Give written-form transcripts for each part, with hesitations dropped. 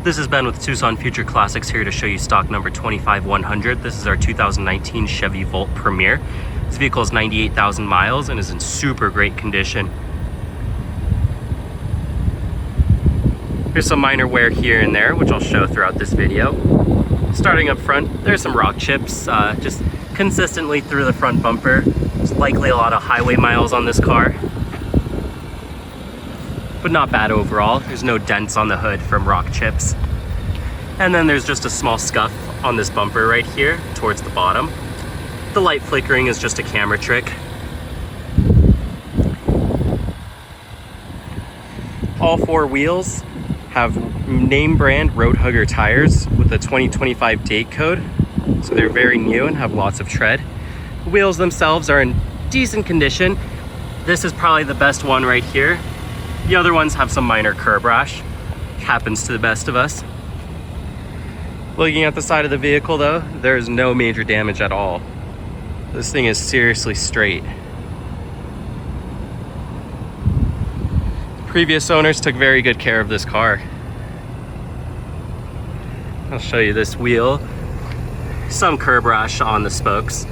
This is Ben with Tucson Future Classics here to show you stock number 25100. This is our 2019 Chevy Volt Premier. This vehicle is 98,000 miles and is in super great condition. There's some minor wear here and there, which I'll show throughout this video. Starting up front, there's some rock chips just consistently through the front bumper. There's likely a lot of highway miles on this car, but not bad overall. There's no dents on the hood from rock chips. And then there's just a small scuff on this bumper right here towards the bottom. The light flickering is just a camera trick. All four wheels have name brand Road Hugger tires with a 2025 date code, so they're very new and have lots of tread. The wheels themselves are in decent condition. This is probably the best one right here. The other ones have some minor curb rash. Happens to the best of us. Looking at the side of the vehicle though, there is no major damage at all. This thing is seriously straight. Previous owners took very good care of this car. I'll show you this wheel. Some curb rash on the spokes.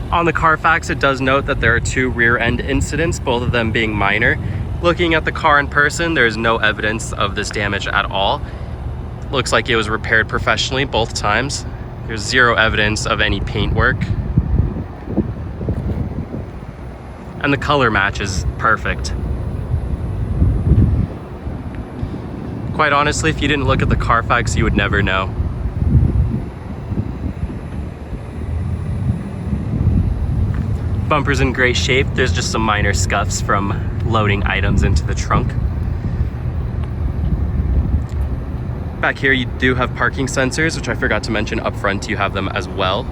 On the Carfax, it does note that there are two rear end incidents, both of them being minor. Looking at the car in person, there is no evidence of this damage at all. Looks like it was repaired professionally both times. There's zero evidence of any paint work. And the color match is perfect. Quite honestly, if you didn't look at the Carfax, you would never know. Bumper's in great shape. There's just some minor scuffs from loading items into the trunk. Back here you do have parking sensors, which I forgot to mention up front. You have them as well.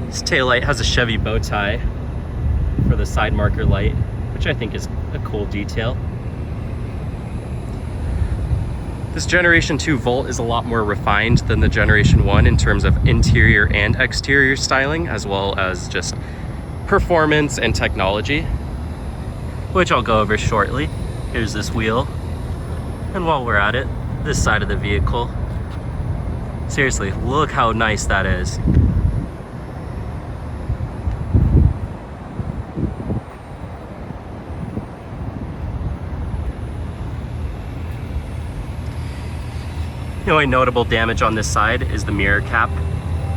This taillight has a Chevy bow tie for the side marker light, which I think is a cool detail. This Generation 2 Volt is a lot more refined than the Generation 1 in terms of interior and exterior styling, as well as just performance and technology, which I'll go over shortly. Here's this wheel. And while we're at it, this side of the vehicle. Seriously, look how nice that is. The only notable damage on this side is the mirror cap.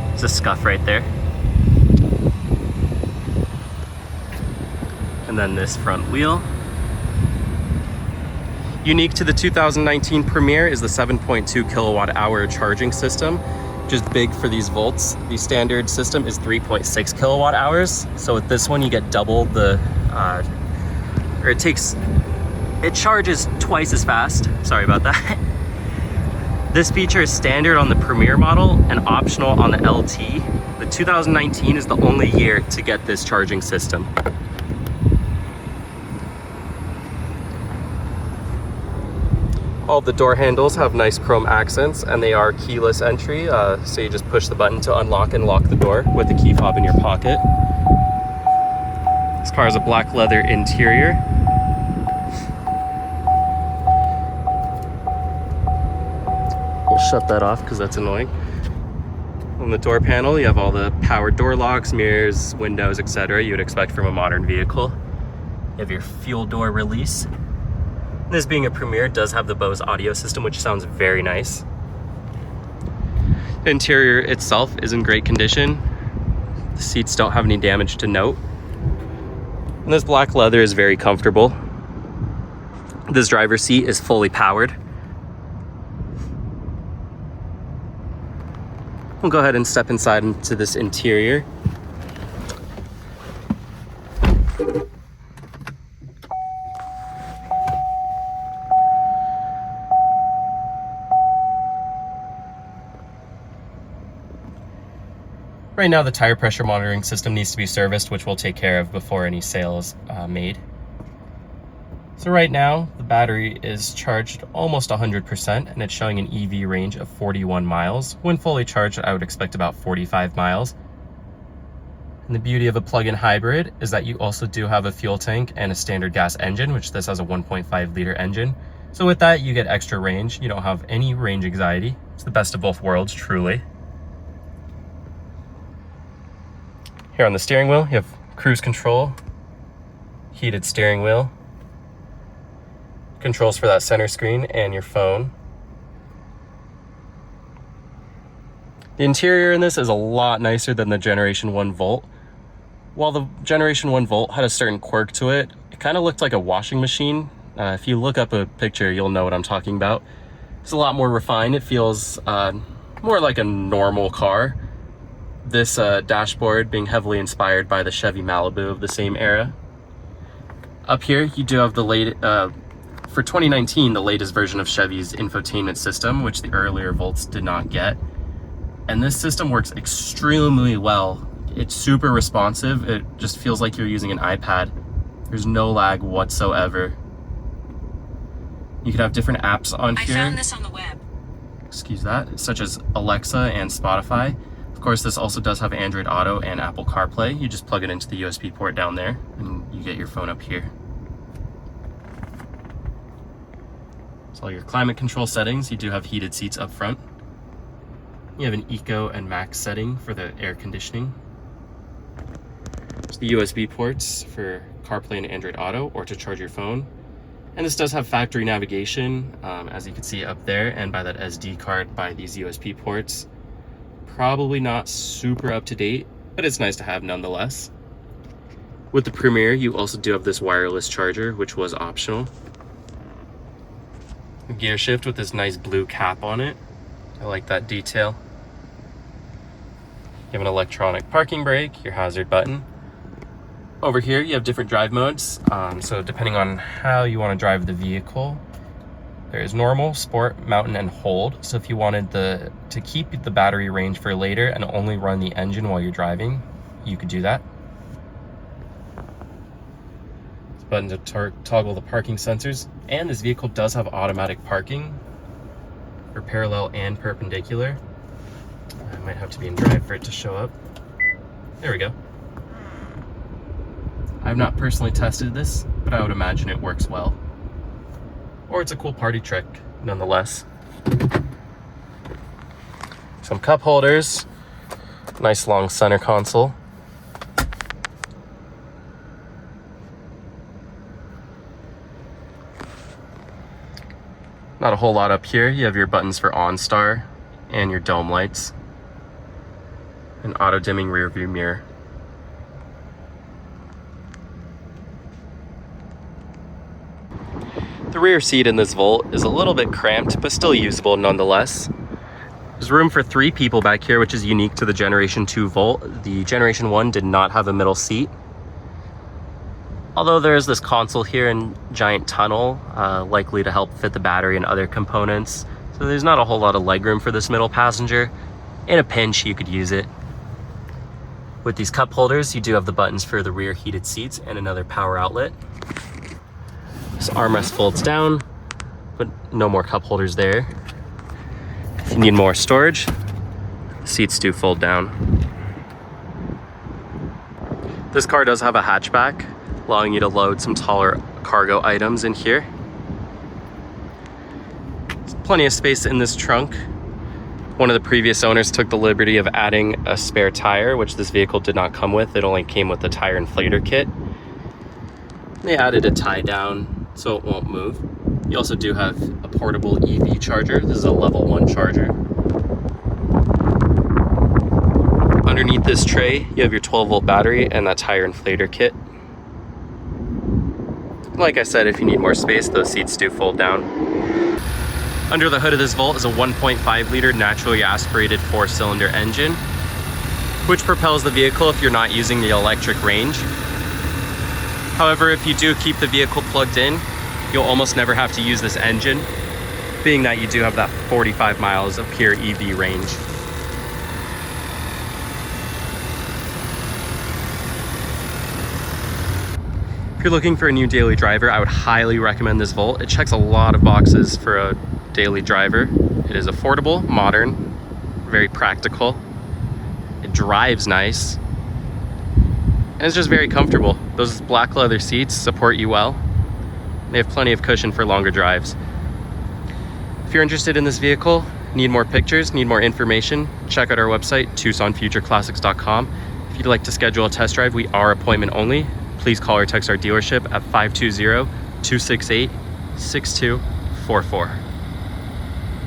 There's a scuff right there. And then this front wheel. Unique to the 2019 Premier is the 7.2 kilowatt hour charging system, which is big for these Volts. The standard system is 3.6 kilowatt hours. So with this one, you get double the, it charges twice as fast. Sorry about that. This feature is standard on the Premier model and optional on the LT. The 2019 is the only year to get this charging system. All the door handles have nice chrome accents and they are keyless entry, so you just push the button to unlock and lock the door with the key fob in your pocket. This car has a black leather interior. We'll shut that off because that's annoying. On the door panel, you have all the power door locks, mirrors, windows, etc. you would expect from a modern vehicle. You have your fuel door release. This being a Premier does have the Bose audio system, which sounds very nice. The interior itself is in great condition. The seats don't have any damage to note. And this black leather is very comfortable. This driver's seat is fully powered. We'll go ahead and step inside into this interior. Right now the tire pressure monitoring system needs to be serviced, which we'll take care of before any sales made. So right now the battery is charged almost 100% and it's showing an EV range of 41 miles. When fully charged, I would expect about 45 miles. And the beauty of a plug-in hybrid is that you also do have a fuel tank and a standard gas engine, which this has a 1.5 liter engine. So with that, you get extra range. You don't have any range anxiety. It's the best of both worlds, truly. Here on the steering wheel, you have cruise control, heated steering wheel, controls for that center screen and your phone. The interior in this is a lot nicer than the Generation 1 Volt. While the Generation 1 Volt had a certain quirk to it, it kind of looked like a washing machine. If you look up a picture, you'll know what I'm talking about. It's a lot more refined. It feels more like a normal car. This dashboard being heavily inspired by the Chevy Malibu of the same era. Up here, you do have the for 2019, the latest version of Chevy's infotainment system, which the earlier Volts did not get. And this system works extremely well. It's super responsive. It just feels like you're using an iPad. There's no lag whatsoever. You could have different apps on here. I found this on the web. Excuse that, such as Alexa and Spotify. Of course, this also does have Android Auto and Apple CarPlay. You just plug it into the USB port down there and you get your phone up here. So all your climate control settings, you do have heated seats up front. You have an Eco and Max setting for the air conditioning. There's the USB ports for CarPlay and Android Auto or to charge your phone. And this does have factory navigation, as you can see up there, and by that SD card by these USB ports. Probably not super up to date, but it's nice to have nonetheless. With the Premier, you also do have this wireless charger, which was optional. A gear shift with this nice blue cap on it. I like that detail. You have an electronic parking brake, your hazard button. Over here, you have different drive modes. So depending on how you want to drive the vehicle, there is normal, sport, mountain, and hold. So if you wanted to keep the battery range for later and only run the engine while you're driving, you could do that. This button to toggle the parking sensors. And this vehicle does have automatic parking for parallel and perpendicular. I might have to be in drive for it to show up. There we go. I've not personally tested this, but I would imagine it works well. Or it's a cool party trick, nonetheless. Some cup holders, nice long center console. Not a whole lot up here. You have your buttons for OnStar and your dome lights. An auto dimming rear view mirror. The rear seat in this Volt is a little bit cramped, but still usable nonetheless. There's room for 3 people back here, which is unique to the Generation 2 Volt. The Generation 1 did not have a middle seat. Although there is this console here and giant tunnel, likely to help fit the battery and other components. So there's not a whole lot of legroom for this middle passenger. In a pinch, you could use it. With these cup holders, you do have the buttons for the rear heated seats and another power outlet. This armrest folds down, but no more cup holders there. If you need more storage, the seats do fold down. This car does have a hatchback, allowing you to load some taller cargo items in here. There's plenty of space in this trunk. One of the previous owners took the liberty of adding a spare tire, which this vehicle did not come with. It only came with the tire inflator kit. They added a tie down so it won't move. You also do have a portable EV charger. This is a level 1 charger. Underneath this tray, you have your 12-volt battery and that tire inflator kit. Like I said, if you need more space, those seats do fold down. Under the hood of this Volt is a 1.5 liter naturally aspirated 4-cylinder engine, which propels the vehicle if you're not using the electric range. However, if you do keep the vehicle plugged in, you'll almost never have to use this engine, being that you do have that 45 miles of pure EV range. If you're looking for a new daily driver, I would highly recommend this Volt. It checks a lot of boxes for a daily driver. It is affordable, modern, very practical. It drives nice. And it's just very comfortable. Those black leather seats support you well. They have plenty of cushion for longer drives. If you're interested in this vehicle, need more pictures, need more information, check out our website, TucsonFutureClassics.com. If you'd like to schedule a test drive, we are appointment only. Please call or text our dealership at 520-268-6244.